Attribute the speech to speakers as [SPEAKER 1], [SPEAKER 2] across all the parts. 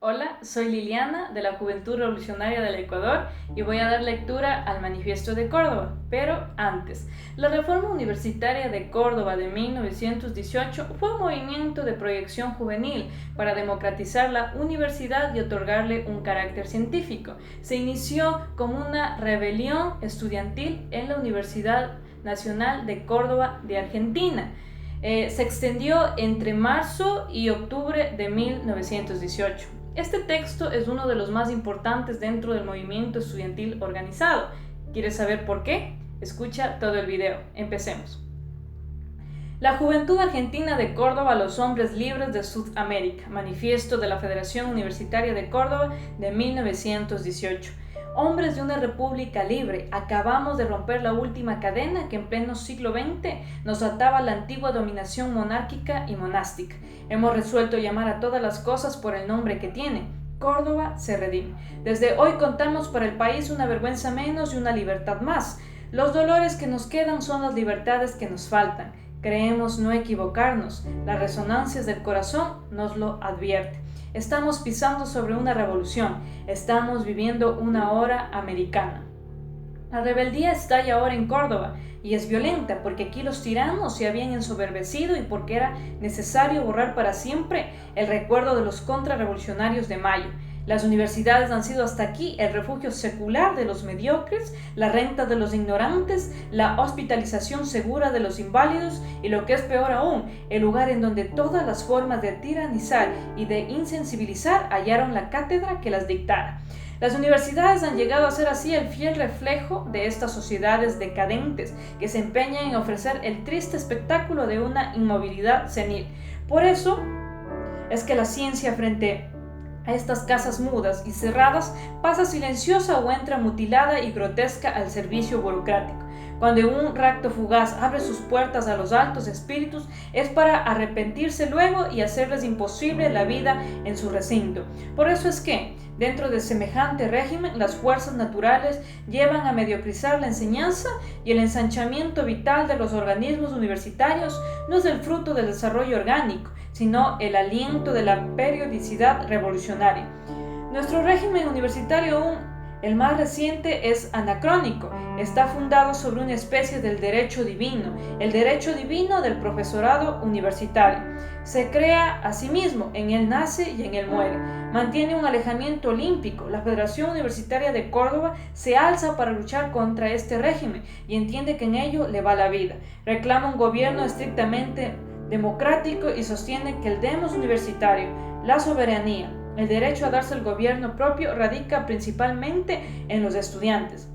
[SPEAKER 1] Hola, soy Liliana de la Juventud Revolucionaria del Ecuador y voy a dar lectura al Manifiesto de Córdoba. Pero antes, la Reforma Universitaria de Córdoba de 1918 fue un movimiento de proyección juvenil para democratizar la universidad y otorgarle un carácter científico. Se inició como una rebelión estudiantil en la Universidad Nacional de Córdoba de Argentina. Se extendió entre marzo y octubre de 1918. Este texto es uno de los más importantes dentro del movimiento estudiantil organizado. ¿Quieres saber por qué? Escucha todo el video. Empecemos. La Juventud Argentina de Córdoba, los hombres libres de Sudamérica. Manifiesto de la Federación Universitaria de Córdoba de 1918. Hombres de una república libre, acabamos de romper la última cadena que en pleno siglo XX nos ataba a la antigua dominación monárquica y monástica. Hemos resuelto llamar a todas las cosas por el nombre que tienen. Córdoba se redime. Desde hoy contamos para el país una vergüenza menos y una libertad más. Los dolores que nos quedan son las libertades que nos faltan. Creemos no equivocarnos. Las resonancias del corazón nos lo advierten. Estamos pisando sobre una revolución. Estamos viviendo una hora americana. La rebeldía estalla ahora en Córdoba y es violenta porque aquí los tiranos se habían ensoberbecido y porque era necesario borrar para siempre el recuerdo de los contrarrevolucionarios de Mayo. Las universidades han sido hasta aquí el refugio secular de los mediocres, la renta de los ignorantes, la hospitalización segura de los inválidos y, lo que es peor aún, el lugar en donde todas las formas de tiranizar y de insensibilizar hallaron la cátedra que las dictara. Las universidades han llegado a ser así el fiel reflejo de estas sociedades decadentes que se empeñan en ofrecer el triste espectáculo de una inmovilidad senil. Por eso es que la ciencia frente a estas casas mudas y cerradas pasa silenciosa o entra mutilada y grotesca al servicio burocrático. Cuando un rapto fugaz abre sus puertas a los altos espíritus, es para arrepentirse luego y hacerles imposible la vida en su recinto. Por eso es que, dentro de semejante régimen, las fuerzas naturales llevan a mediocrizar la enseñanza y el ensanchamiento vital de los organismos universitarios no es el fruto del desarrollo orgánico, sino el aliento de la periodicidad revolucionaria. Nuestro régimen universitario aún el más reciente es anacrónico, está fundado sobre una especie del derecho divino, el derecho divino del profesorado universitario. Se crea a sí mismo, en él nace y en él muere. Mantiene un alejamiento olímpico. La Federación Universitaria de Córdoba se alza para luchar contra este régimen y entiende que en ello le va la vida. Reclama un gobierno estrictamente democrático y sostiene que el demos universitario, la soberanía, el derecho a darse el gobierno propio radica principalmente en los estudiantes.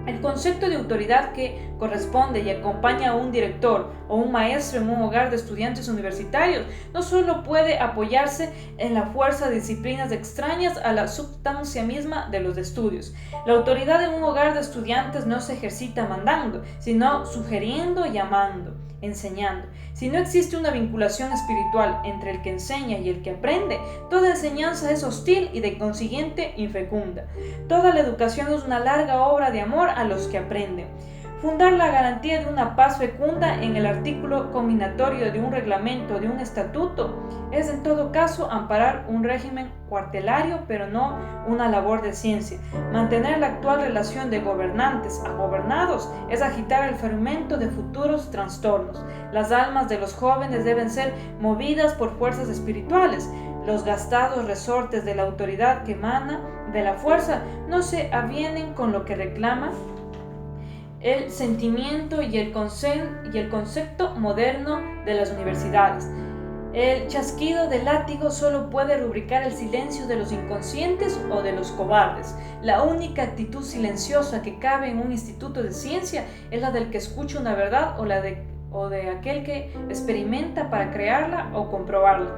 [SPEAKER 1] El concepto de autoridad que corresponde y acompaña a un director o un maestro en un hogar de estudiantes universitarios no solo puede apoyarse en la fuerza de disciplinas extrañas a la substancia misma de los estudios. La autoridad en un hogar de estudiantes no se ejercita mandando, sino sugiriendo y amando, enseñando. Si no existe una vinculación espiritual entre el que enseña y el que aprende, toda enseñanza es hostil y de consiguiente infecunda. Toda la educación es una larga obra de amor a los que aprenden. Fundar la garantía de una paz fecunda en el artículo combinatorio de un reglamento, de un estatuto, es en todo caso amparar un régimen cuartelario, pero no una labor de ciencia. Mantener la actual relación de gobernantes a gobernados es agitar el fermento de futuros trastornos. Las almas de los jóvenes deben ser movidas por fuerzas espirituales. Los gastados resortes de la autoridad que emana de la fuerza no se avienen con lo que reclama el sentimiento y el concepto moderno de las universidades. El chasquido del látigo solo puede rubricar el silencio de los inconscientes o de los cobardes. La única actitud silenciosa que cabe en un instituto de ciencia es la del que escucha una verdad o de aquel que experimenta para crearla o comprobarla.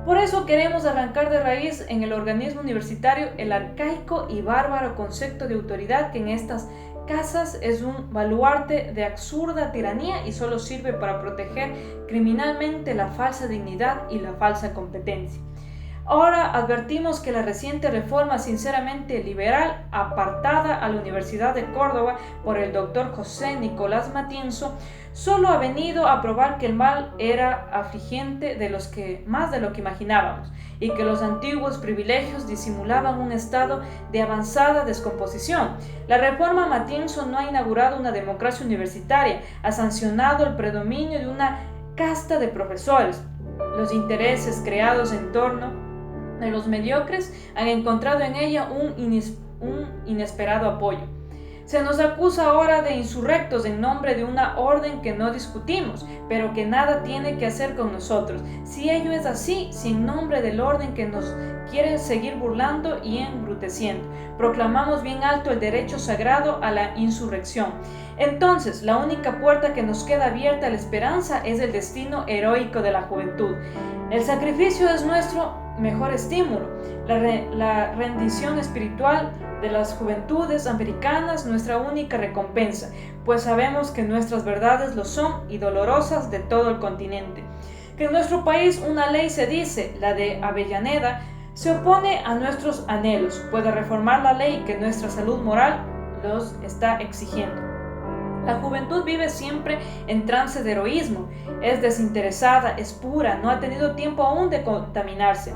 [SPEAKER 1] Por eso queremos arrancar de raíz en el organismo universitario el arcaico y bárbaro concepto de autoridad que en estas casas es un baluarte de absurda tiranía y solo sirve para proteger criminalmente la falsa dignidad y la falsa competencia. Ahora advertimos que la reciente reforma sinceramente liberal, apartada a la Universidad de Córdoba por el doctor José Nicolás Matienzo, solo ha venido a probar que el mal era afligente más de lo que imaginábamos, y que los antiguos privilegios disimulaban un estado de avanzada descomposición. La reforma Matinson no ha inaugurado una democracia universitaria, ha sancionado el predominio de una casta de profesores. Los intereses creados en torno de los mediocres han encontrado en ella un inesperado apoyo. Se nos acusa ahora de insurrectos en nombre de una orden que no discutimos, pero que nada tiene que hacer con nosotros. Si ello es así, si en nombre del orden que nos quiere seguir burlando y embruteciendo, proclamamos bien alto el derecho sagrado a la insurrección, entonces la única puerta que nos queda abierta a la esperanza es el destino heroico de la juventud. El sacrificio es nuestro mejor estímulo, la rendición espiritual de las juventudes americanas nuestra única recompensa, pues sabemos que nuestras verdades lo son y dolorosas de todo el continente. Que en nuestro país una ley se dice, la de Avellaneda, se opone a nuestros anhelos, puede reformar la ley que nuestra salud moral los está exigiendo. La juventud vive siempre en trance de heroísmo, es desinteresada, es pura, no ha tenido tiempo aún de contaminarse.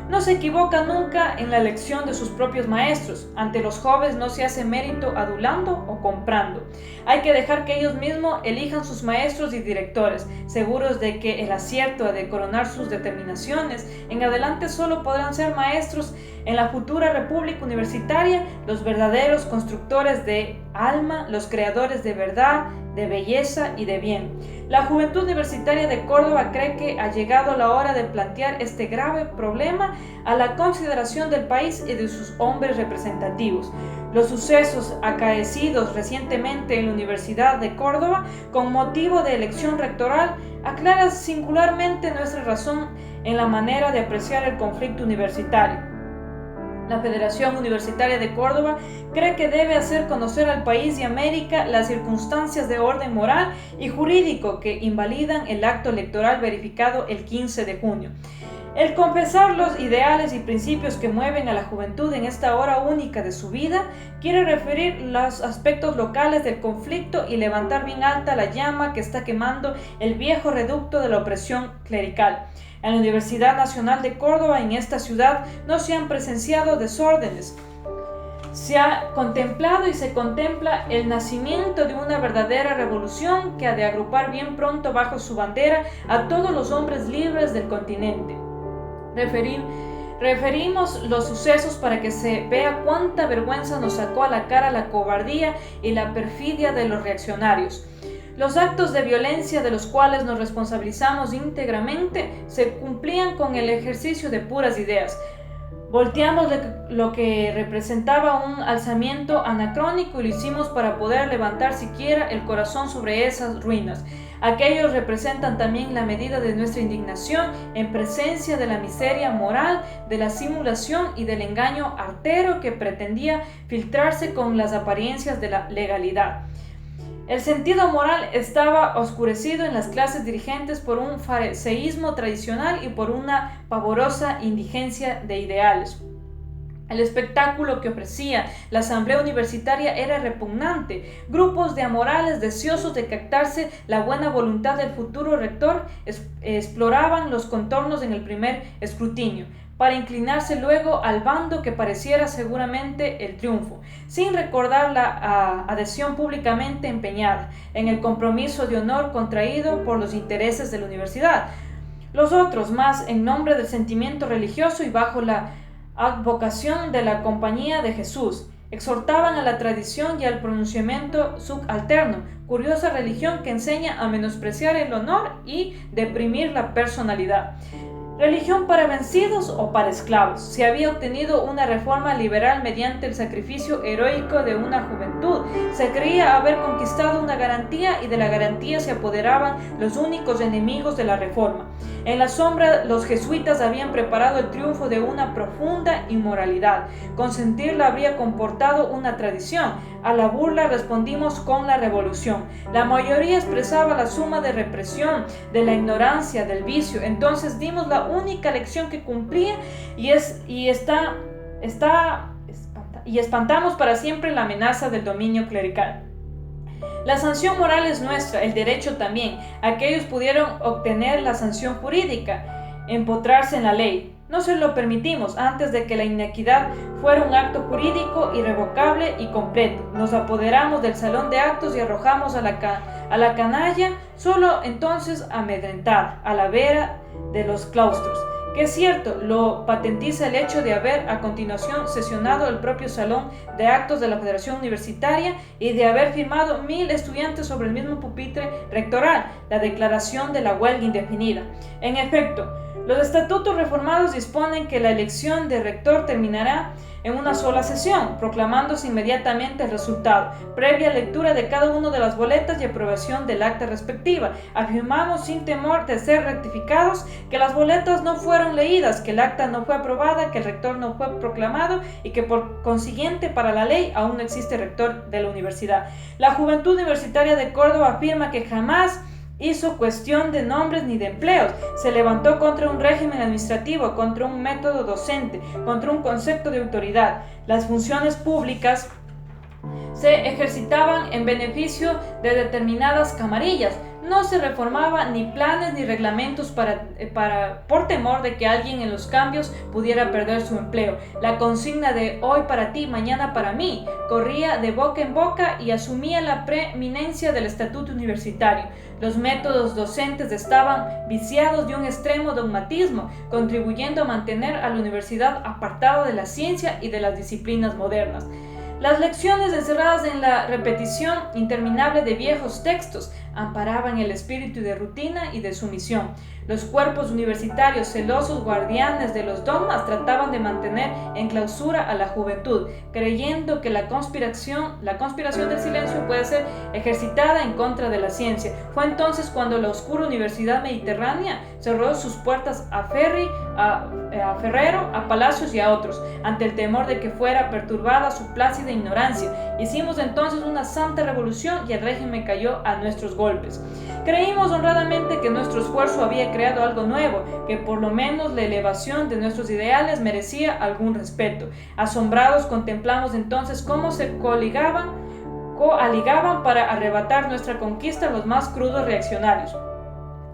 [SPEAKER 1] No se equivoca nunca en la elección de sus propios maestros. Ante los jóvenes no se hace mérito adulando o comprando. Hay que dejar que ellos mismos elijan sus maestros y directores, seguros de que el acierto ha de coronar sus determinaciones. En adelante solo podrán ser maestros en la futura república universitaria los verdaderos constructores de alma, los creadores de verdad, de belleza y de bien. La Juventud Universitaria de Córdoba cree que ha llegado la hora de plantear este grave problema a la consideración del país y de sus hombres representativos. Los sucesos acaecidos recientemente en la Universidad de Córdoba con motivo de elección rectoral aclaran singularmente nuestra razón en la manera de apreciar el conflicto universitario. La Federación Universitaria de Córdoba cree que debe hacer conocer al país y América las circunstancias de orden moral y jurídico que invalidan el acto electoral verificado el 15 de junio. El confesar los ideales y principios que mueven a la juventud en esta hora única de su vida quiere referir los aspectos locales del conflicto y levantar bien alta la llama que está quemando el viejo reducto de la opresión clerical. En la Universidad Nacional de Córdoba, en esta ciudad, no se han presenciado desórdenes. Se ha contemplado y se contempla el nacimiento de una verdadera revolución que ha de agrupar bien pronto bajo su bandera a todos los hombres libres del continente. Referimos los sucesos para que se vea cuánta vergüenza nos sacó a la cara la cobardía y la perfidia de los reaccionarios. Los actos de violencia de los cuales nos responsabilizamos íntegramente se cumplían con el ejercicio de puras ideas. Volteamos lo que representaba un alzamiento anacrónico y lo hicimos para poder levantar siquiera el corazón sobre esas ruinas. Aquellos representan también la medida de nuestra indignación en presencia de la miseria moral, de la simulación y del engaño artero que pretendía filtrarse con las apariencias de la legalidad. El sentido moral estaba oscurecido en las clases dirigentes por un fariseísmo tradicional y por una pavorosa indigencia de ideales. El espectáculo que ofrecía la asamblea universitaria era repugnante. Grupos de amorales deseosos de captarse la buena voluntad del futuro rector exploraban los contornos en el primer escrutinio, para inclinarse luego al bando que pareciera seguramente el triunfo, sin recordar la adhesión públicamente empeñada en el compromiso de honor contraído por los intereses de la universidad. Los otros, más en nombre del sentimiento religioso y bajo la advocación de la Compañía de Jesús, exhortaban a la tradición y al pronunciamiento subalterno, curiosa religión que enseña a menospreciar el honor y deprimir la personalidad. ¿Religión para vencidos o para esclavos? Se había obtenido una reforma liberal mediante el sacrificio heroico de una juventud. Se creía haber conquistado una garantía y de la garantía se apoderaban los únicos enemigos de la reforma. En la sombra, los jesuitas habían preparado el triunfo de una profunda inmoralidad. Consentirla habría comportado una tradición. A la burla respondimos con la revolución. La mayoría expresaba la suma de represión, de la ignorancia, del vicio. Entonces dimos la única lección que cumplía y espantamos para siempre la amenaza del dominio clerical. La sanción moral es nuestra, el derecho también. Aquellos pudieron obtener la sanción jurídica, empotrarse en la ley. No se lo permitimos antes de que la inequidad fuera un acto jurídico irrevocable y completo. Nos apoderamos del salón de actos y arrojamos a la canalla, solo entonces amedrentada, a la vera de los claustros. Que es cierto, lo patentiza el hecho de haber a continuación sesionado el propio salón de actos de la Federación Universitaria y de haber firmado 1000 estudiantes sobre el mismo pupitre rectoral, la declaración de la huelga indefinida. En efecto, los estatutos reformados disponen que la elección de rector terminará en una sola sesión, proclamándose inmediatamente el resultado, previa lectura de cada una de las boletas y aprobación del acta respectiva. Afirmamos sin temor de ser rectificados que las boletas no fueron leídas, que el acta no fue aprobada, que el rector no fue proclamado y que por consiguiente para la ley aún no existe rector de la universidad. La Juventud Universitaria de Córdoba afirma que jamás hizo cuestión de nombres ni de empleos, se levantó contra un régimen administrativo, contra un método docente, contra un concepto de autoridad. Las funciones públicas se ejercitaban en beneficio de determinadas camarillas. No se reformaba ni planes ni reglamentos por temor de que alguien en los cambios pudiera perder su empleo. La consigna de hoy para ti, mañana para mí corría de boca en boca y asumía la preeminencia del estatuto universitario. Los métodos docentes estaban viciados de un extremo dogmatismo, contribuyendo a mantener a la universidad apartada de la ciencia y de las disciplinas modernas. Las lecciones encerradas en la repetición interminable de viejos textos amparaban el espíritu de rutina y de sumisión. Los cuerpos universitarios, celosos guardianes de los dogmas, trataban de mantener en clausura a la juventud, creyendo que la conspiración del silencio puede ser ejercitada en contra de la ciencia. Fue entonces cuando la oscura Universidad Mediterránea cerró sus puertas a Ferri, a Ferrero, a Palacios y a otros, ante el temor de que fuera perturbada su plácida ignorancia. Hicimos entonces una santa revolución y el régimen cayó a nuestros golpes. Creímos honradamente que nuestro esfuerzo había creado algo nuevo, que por lo menos la elevación de nuestros ideales merecía algún respeto. Asombrados contemplamos entonces cómo se coaligaban para arrebatar nuestra conquista a los más crudos reaccionarios.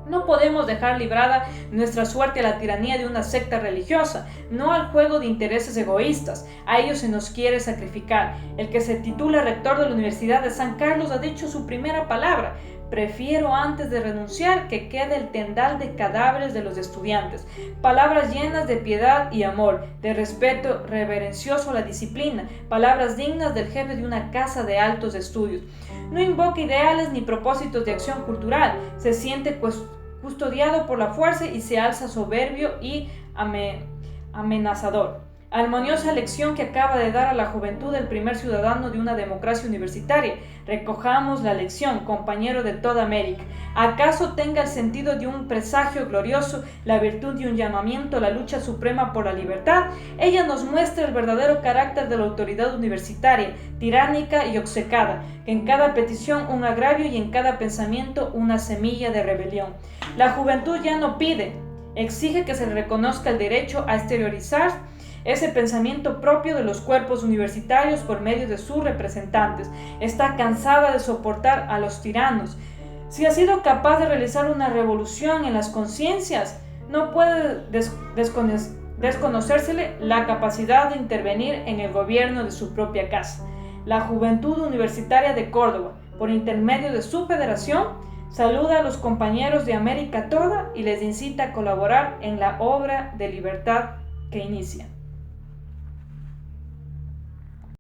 [SPEAKER 1] No podemos dejar librada nuestra suerte a la tiranía de una secta religiosa, no al juego de intereses egoístas. A ellos se nos quiere sacrificar. El que se titula rector de la Universidad de San Carlos ha dicho su primera palabra: prefiero antes de renunciar que quede el tendal de cadáveres de los estudiantes. Palabras llenas de piedad y amor, de respeto reverencioso a la disciplina, palabras dignas del jefe de una casa de altos estudios. No invoca ideales ni propósitos de acción cultural, se siente custodiado por la fuerza y se alza soberbio y amenazador. Armoniosa lección que acaba de dar a la juventud el primer ciudadano de una democracia universitaria. Recojamos la lección, compañero de toda América. ¿Acaso tenga el sentido de un presagio glorioso, la virtud de un llamamiento a la lucha suprema por la libertad? Ella nos muestra el verdadero carácter de la autoridad universitaria, tiránica y obcecada, que en cada petición un agravio y en cada pensamiento una semilla de rebelión. La juventud ya no pide, exige que se le reconozca el derecho a exteriorizar ese pensamiento propio de los cuerpos universitarios por medio de sus representantes. Está cansada de soportar a los tiranos. Si ha sido capaz de realizar una revolución en las conciencias, no puede desconocérsele la capacidad de intervenir en el gobierno de su propia casa. La Juventud Universitaria de Córdoba, por intermedio de su federación, saluda a los compañeros de América toda y les incita a colaborar en la obra de libertad que inicia.